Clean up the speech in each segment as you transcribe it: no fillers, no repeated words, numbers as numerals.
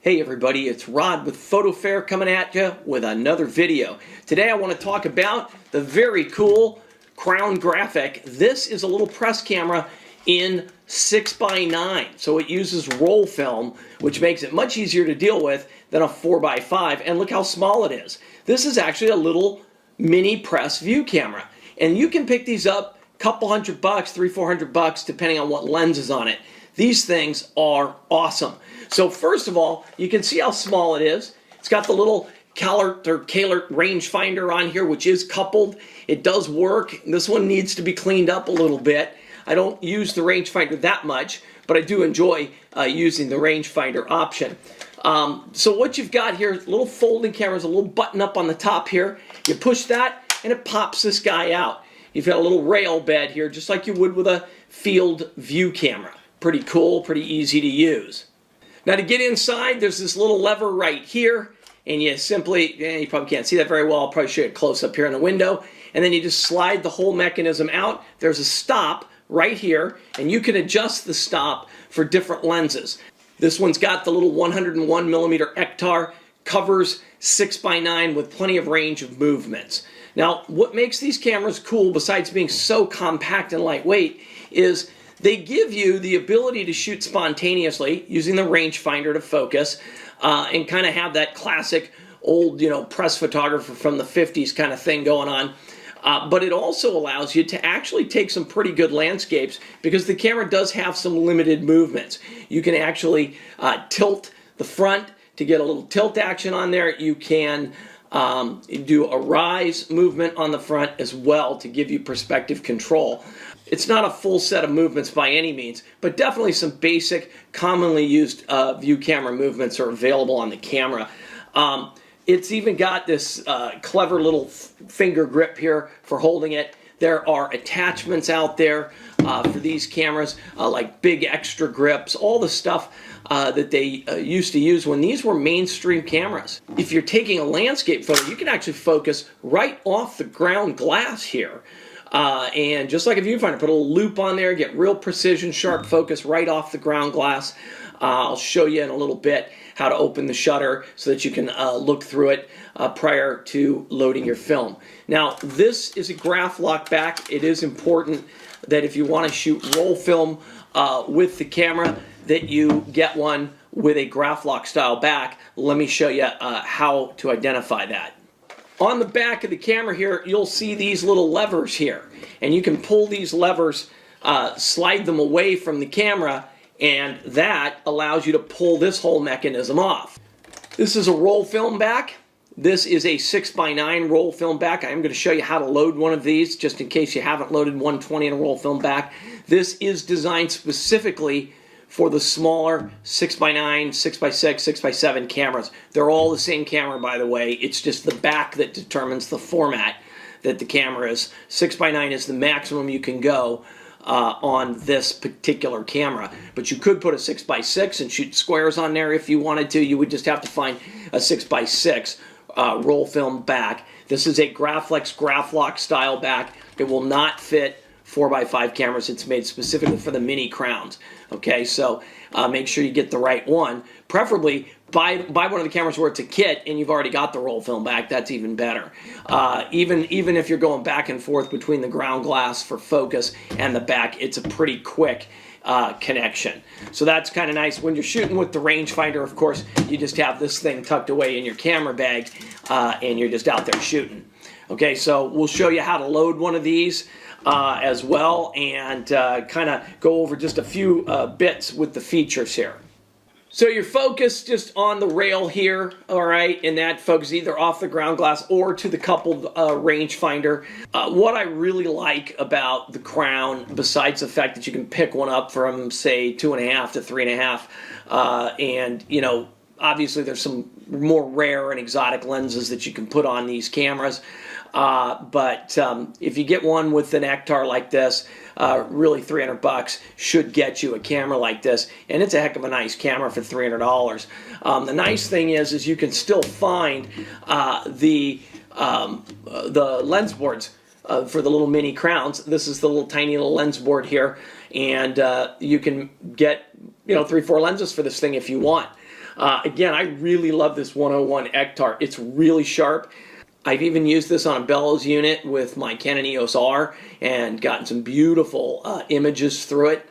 Hey everybody, it's Rod with PhotoFair coming at you with another video. Today I want to talk about the very cool Crown Graphic. This is a little press camera in 6x9, so it uses roll film, which makes it much easier to deal with than a 4x5, and look how small it is. This is actually a little mini press view camera, and you can pick these up a couple $100, $300-400 depending on what lens is on it. These things are awesome. So first of all, you can see how small it is. It's got the little Calert rangefinder on here, which is coupled. It does work. This one needs to be cleaned up a little bit. I don't use the rangefinder that much, but I do enjoy using the rangefinder option. So what you've got here, little folding cameras, a little button up on the top here. You push that and it pops this guy out. You've got a little rail bed here, just like you would with a field view camera. Pretty cool, pretty easy to use. Now to get inside, there's this little lever right here, and you simply, you probably can't see that very well, I'll probably show you close up here in the window, and then you just slide the whole mechanism out. There's a stop right here, and you can adjust the stop for different lenses. This one's got the little 101mm Ektar, covers 6x9 with plenty of range of movements. Now, what makes these cameras cool, besides being so compact and lightweight, is they give you the ability to shoot spontaneously using the rangefinder to focus and kind of have that classic old, press photographer from the 50s kind of thing going on. But it also allows you to actually take some pretty good landscapes because the camera does have some limited movements. You can actually tilt the front to get a little tilt action on there. You can do a rise movement on the front as well to give you perspective control. It's not a full set of movements by any means, but definitely some basic, commonly used view camera movements are available on the camera. It's even got this clever little finger grip here for holding it. There are attachments out there for these cameras, like big extra grips, all the stuff that they used to use when these were mainstream cameras. If you're taking a landscape photo, you can actually focus right off the ground glass here. And just like a viewfinder, put a little loop on there, get real precision, sharp focus right off the ground glass. I'll show you in a little bit how to open the shutter so that you can look through it prior to loading your film. Now, this is a Graph-Lock back. It is important that if you want to shoot roll film with the camera, that you get one with a Graph-Lock style back. Let me show you how to identify that. On the back of the camera here, you'll see these little levers here, and you can pull these levers, slide them away from the camera, and that allows you to pull this whole mechanism off. This is a roll film back. This is a 6x9 roll film back. I'm going to show you how to load one of these, just in case you haven't loaded 120 in a roll film back. This is designed specifically for the smaller 6x9, 6x6, 6x7 cameras. They're all the same camera, by the way. It's just the back that determines the format that the camera is. 6x9 is the maximum you can go on this particular camera. But you could put a 6x6 and shoot squares on there if you wanted to. You would just have to find a 6x6 roll film back. This is a Graflex Graph-Lock style back. It will not fit 4x5 cameras. It's made specifically for the mini Crowns. Okay, so make sure you get the right one. Preferably buy one of the cameras where it's a kit and you've already got the roll film back. That's even better. Even if you're going back and forth between the ground glass for focus and the back, it's a pretty quick connection. So that's kind of nice. When you're shooting with the rangefinder, of course, you just have this thing tucked away in your camera bag and you're just out there shooting. Okay, so we'll show you how to load one of these as well, and kind of go over just a few bits with the features here. So you're focused just on the rail here, all right, and that focuses either off the ground glass or to the coupled rangefinder. What I really like about the Crown, besides the fact that you can pick one up from, say, 2.5 to 3.5, and, obviously there's some more rare and exotic lenses that you can put on these cameras. But if you get one with an Ektar like this, really $300 should get you a camera like this, and it's a heck of a nice camera for $300. The nice thing is you can still find the lens boards for the little mini Crowns. This is the little tiny little lens board here, and you can get 3-4 lenses for this thing if you want. Again, I really love this 101 Ektar. It's really sharp. I've even used this on a bellows unit with my Canon EOS R and gotten some beautiful images through it.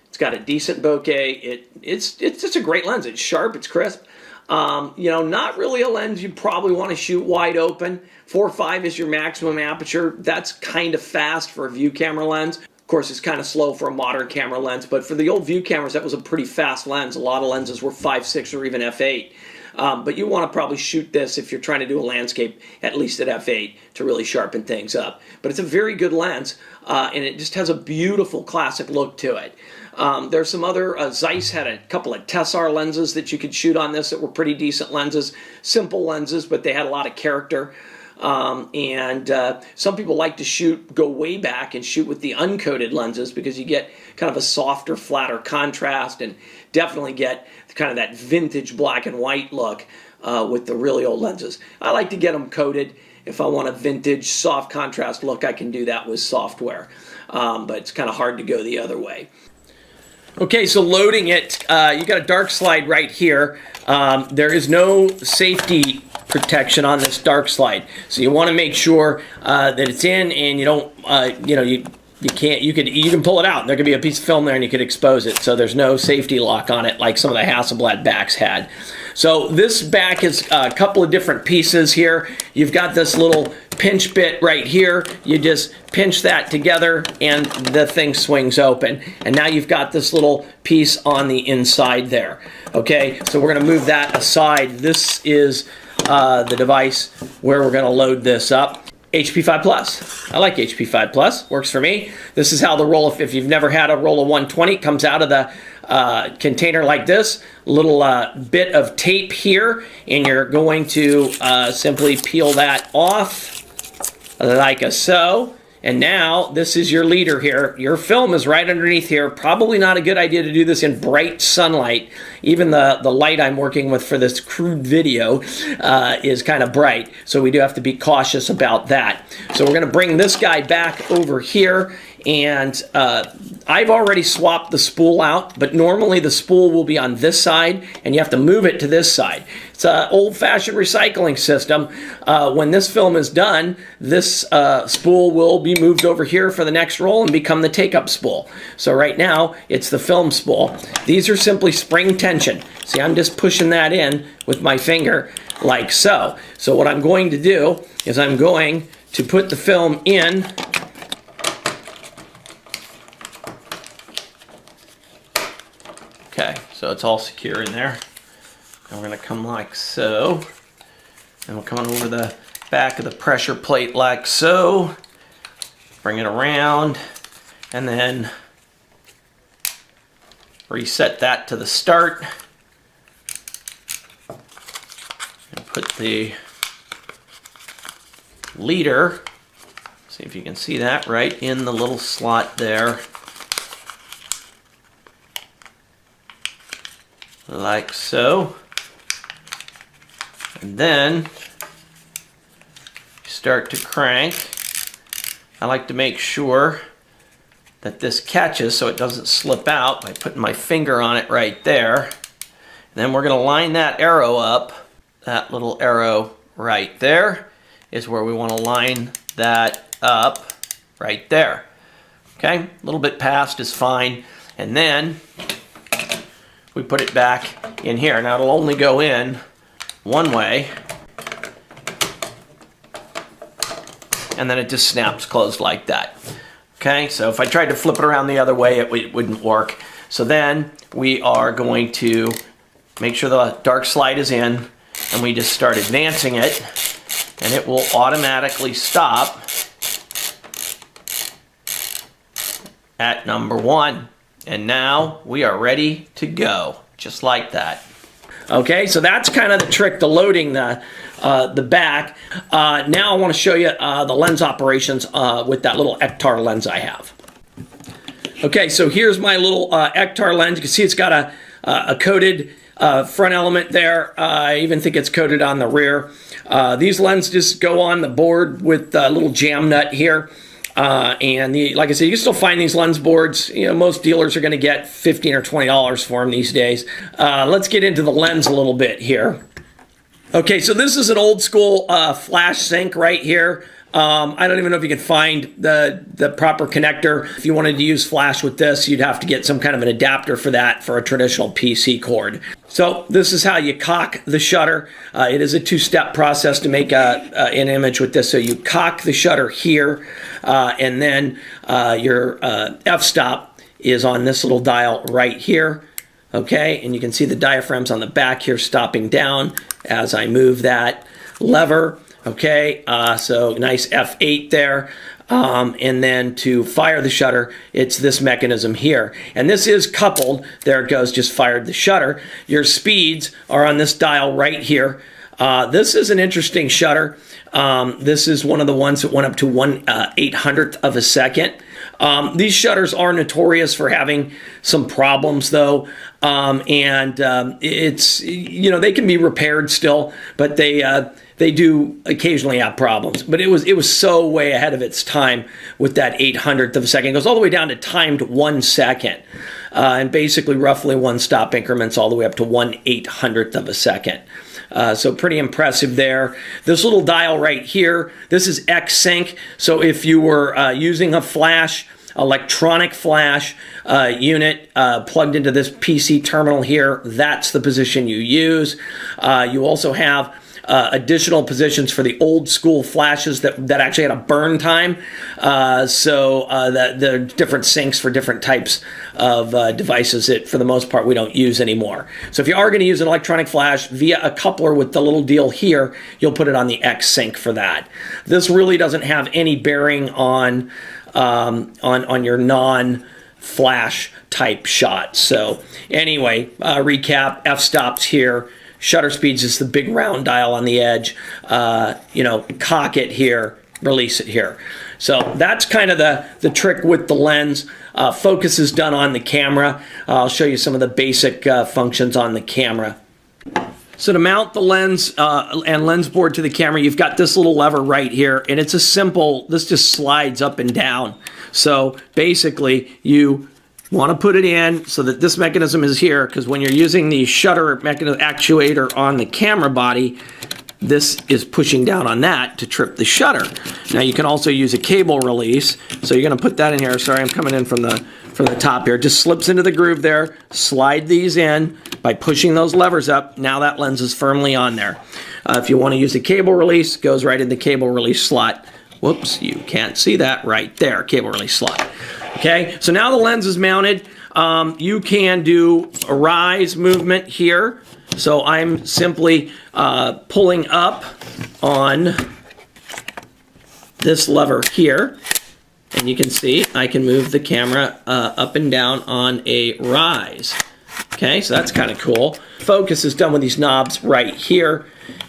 It's got a decent bokeh. It's just a great lens. It's sharp, it's crisp. You know, not really a lens you probably want to shoot wide open. 4.5 is your maximum aperture. That's kind of fast for a view camera lens. Of course, it's kind of slow for a modern camera lens, but for the old view cameras, that was a pretty fast lens. A lot of lenses were 5.6 or even f8. But you want to probably shoot this if you're trying to do a landscape, at least at f8, to really sharpen things up. But it's a very good lens, and it just has a beautiful classic look to it. There's some other, Zeiss had a couple of Tessar lenses that you could shoot on this that were pretty decent lenses. Simple lenses, but they had a lot of character. Some people like to go way back and shoot with the uncoated lenses because you get kind of a softer, flatter contrast and definitely get kind of that vintage black and white look with the really old lenses. I like to get them coated. If I want a vintage, soft contrast look, I can do that with software. But it's kind of hard to go the other way. Okay, so loading it, you got a dark slide right here. There is no safety protection on this dark slide, so you want to make sure that it's in, and you don't, you can pull it out. And there could be a piece of film there, and you could expose it. So there's no safety lock on it, like some of the Hasselblad backs had. So this back is a couple of different pieces here. You've got this little pinch bit right here. You just pinch that together and the thing swings open. And now you've got this little piece on the inside there. Okay, so we're going to move that aside. This is the device where we're going to load this up. HP 5 Plus. I like HP 5 Plus. Works for me. This is how the roll, if you've never had a roll of 120, comes out of the container like this. Little bit of tape here, and you're going to simply peel that off like so. And now this is your leader here. Your film is right underneath here. Probably not a good idea to do this in bright sunlight. Even the light I'm working with for this crude video is kind of bright. So we do have to be cautious about that. So we're going to bring this guy back over here. And I've already swapped the spool out, but normally the spool will be on this side, and you have to move it to this side. It's an old-fashioned recycling system. When this film is done, this spool will be moved over here for the next roll and become the take-up spool. So right now, it's the film spool. These are simply spring tension. See, I'm just pushing that in with my finger like so. So what I'm going to do is I'm going to put the film in. Okay, so it's all secure in there. And we're going to come like so. And we'll come on over the back of the pressure plate like so. Bring it around. And then reset that to the start. And put the leader, see if you can see that, right in the little slot there. Like so. And then you start to crank. I like to make sure that this catches so it doesn't slip out by putting my finger on it right there. And then we're going to line that arrow up. That little arrow right there is where we want to line that up right there. Okay, a little bit past is fine. And then we put it back in here. Now it'll only go in one way, and then it just snaps closed like that. Okay, so if I tried to flip it around the other way, it wouldn't work. So then we are going to make sure the dark slide is in, and we just start advancing it, and it will automatically stop at number 1. And now we are ready to go, just like that. Okay, so that's kind of the trick to loading the back. Now I want to show you the lens operations with that little Ektar lens I have. Okay, so here's my little Ektar lens. You can see it's got a coated front element there. I even think it's coated on the rear. These lenses just go on the board with a little jam nut here. Like I said, you can still find these lens boards. You know, most dealers are going to get $15 or $20 for them these days. Let's get into the lens a little bit here. Okay, so this is an old school flash sync right here. I don't even know if you can find the proper connector. If you wanted to use flash with this, you'd have to get some kind of an adapter for that for a traditional PC cord. So this is how you cock the shutter. It is a two-step process to make an image with this. So you cock the shutter here, and then your f-stop is on this little dial right here. Okay, and you can see the diaphragms on the back here stopping down as I move that lever. Okay, so nice F8 there. And then to fire the shutter, it's this mechanism here. And this is coupled. There it goes, just fired the shutter. Your speeds are on this dial right here. This is an interesting shutter. This is one of the ones that went up to 1/800th of a second. These shutters are notorious for having some problems though. It's, you know, they can be repaired still, but they do occasionally have problems. But it was so way ahead of its time with that 1/800th of a second. It goes all the way down to timed 1 second. And basically roughly one stop increments all the way up to 1/800th of a second. So pretty impressive there. This little dial right here, this is X-Sync. So if you were using a flash, electronic flash unit plugged into this PC terminal here, that's the position you use. You also have additional positions for the old school flashes that actually had a burn time. The different syncs for different types of devices that for the most part we don't use anymore. So if you are going to use an electronic flash via a coupler with the little deal here, you'll put it on the X-Sync for that. This really doesn't have any bearing on your non-flash type shot. So anyway, recap, f-stops here. Shutter speeds is the big round dial on the edge. Cock it here, release it here. So that's kind of the trick with the lens. Focus is done on the camera. I'll show you some of the basic functions on the camera. So to mount the lens and lens board to the camera, you've got this little lever right here, and it's a simple, this just slides up and down. So basically you want to put it in so that this mechanism is here, because when you're using the shutter mechanism actuator on the camera body, this is pushing down on that to trip the shutter. Now you can also use a cable release. So you're going to put that in here. Sorry, I'm coming in from the top here. It just slips into the groove there. Slide these in by pushing those levers up. Now that lens is firmly on there. If you want to use a cable release, it goes right in the cable release slot. Whoops, you can't see that right there, cable release slot. Okay, so now the lens is mounted. You can do a rise movement here. So I'm simply pulling up on this lever here. And you can see I can move the camera up and down on a rise. Okay, so that's kind of cool. Focus is done with these knobs right here.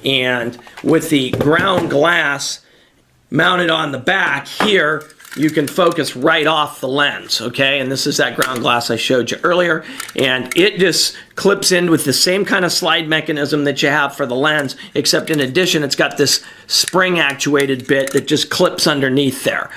And with the ground glass mounted on the back here, you can focus right off the lens, okay? And this is that ground glass I showed you earlier. And it just clips in with the same kind of slide mechanism that you have for the lens, except in addition, it's got this spring actuated bit that just clips underneath there.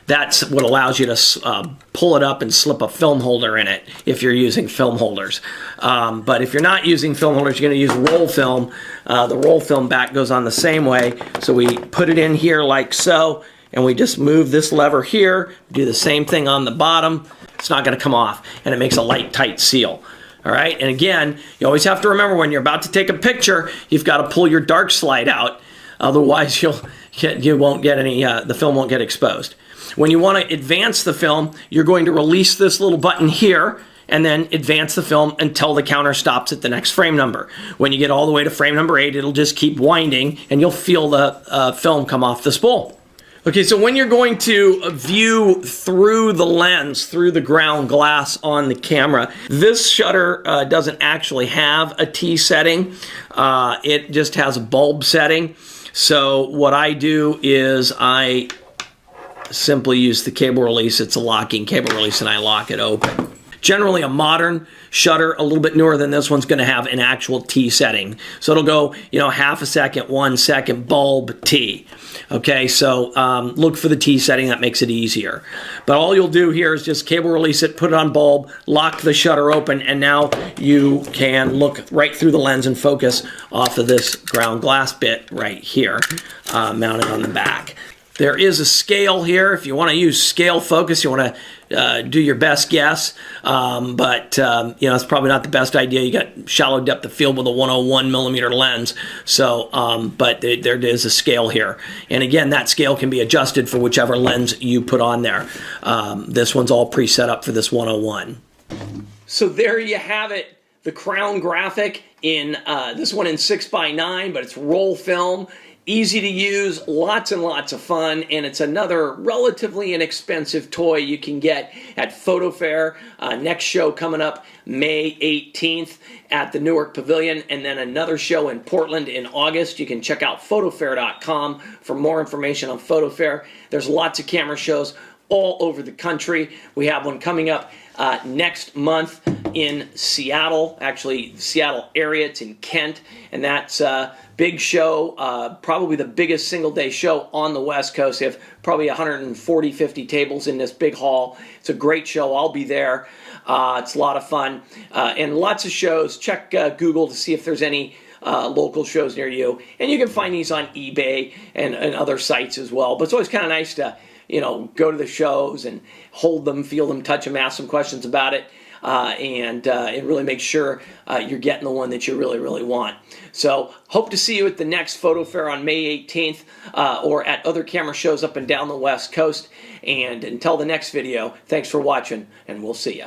That's what allows you to pull it up and slip a film holder in it if you're using film holders. But if you're not using film holders, you're going to use roll film. The roll film back goes on the same way. So we put it in here like so, and we just move this lever here, do the same thing on the bottom. It's not going to come off, and it makes a light, tight seal. All right, and again, you always have to remember when you're about to take a picture, you've got to pull your dark slide out. Otherwise, you won't get any, the film won't get exposed. When you want to advance the film, you're going to release this little button here and then advance the film until the counter stops at the next frame number. When you get all the way to frame number 8, it'll just keep winding and you'll feel the film come off the spool. Okay, so when you're going to view through the lens, through the ground glass on the camera, this shutter doesn't actually have a T setting. It just has a bulb setting. So what I do is I simply use the cable release. It's a locking cable release, and I lock it open. Generally, a modern shutter, a little bit newer than this one's going to have an actual T setting. So it'll go, half a second, 1 second, bulb, T. Okay, so look for the T setting. That makes it easier. But all you'll do here is just cable release it, put it on bulb, lock the shutter open, and now you can look right through the lens and focus off of this ground glass bit right here, mounted on the back. There is a scale here. If you want to use scale focus, you want to do your best guess. But it's probably not the best idea. You got shallow depth of field with a 101 millimeter lens. So, but there is a scale here. And again, that scale can be adjusted for whichever lens you put on there. This one's all pre-set up for this 101. So there you have it. The Crown Graphic in this one in 6x9, but it's roll film. Easy to use, lots and lots of fun, and it's another relatively inexpensive toy you can get at Photo Fair. Next show coming up May 18th at the Newark Pavilion, and then another show in Portland in August. You can check out photofair.com for more information on Photo Fair. There's lots of camera shows all over the country. We have one coming up next month in Seattle, actually the Seattle area. It's in Kent, and that's a big show, probably the biggest single day show on the West Coast. They have probably 140, 50 tables in this big hall. It's a great show. I'll be there. It's a lot of fun, and lots of shows. Check Google to see if there's any local shows near you, and you can find these on eBay and other sites as well. But it's always kind of nice to go to the shows and hold them, feel them, touch them, ask some questions about it, and really make sure you're getting the one that you really, really want. So hope to see you at the next Photo Fair on May 18th or at other camera shows up and down the West Coast. And until the next video, thanks for watching, and we'll see you.